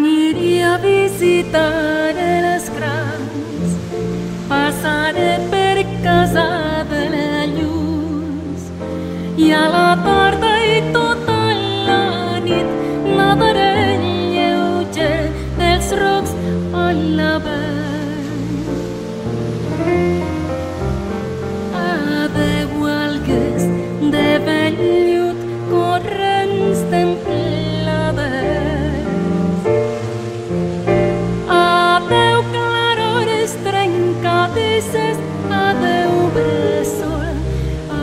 Aniria a visitar els grans, passaré per casa de la Lluç i a la tarda i tota la nit nadaré lleuger dels rocs a la vall. Adeu algues de vellut corrents templades. Adeu clarores trencadisses, adeu bressol,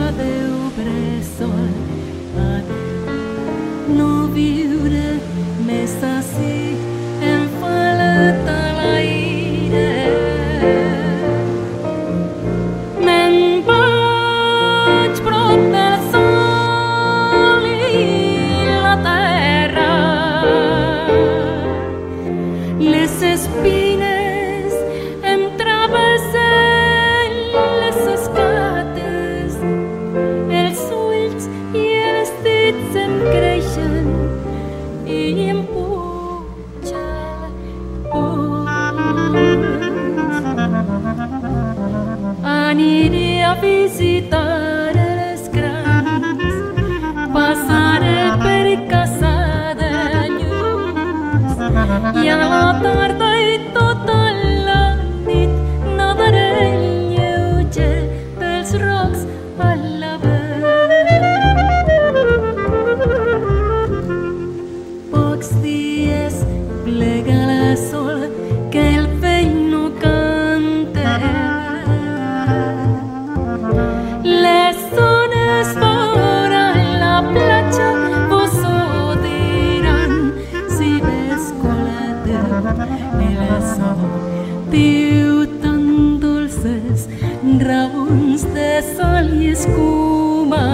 adeu bressol, adeu. No viure més ací em falta l'aire. Me'n vaig prop del sol i la terra. Les espines em travessen les escates, els ulls i els dits em creixen i em puja el pols. Aniré a visitar els grans, passaré per casa de la Lluç i a la tarda i tota la nit nadaré lleuger dels rocs a la vall. Pocs dies plega la sol que el vell no canta. Les ones fora la platja vos ho diran si descoladeu el sol diu tan dolces raons de sol i escuma.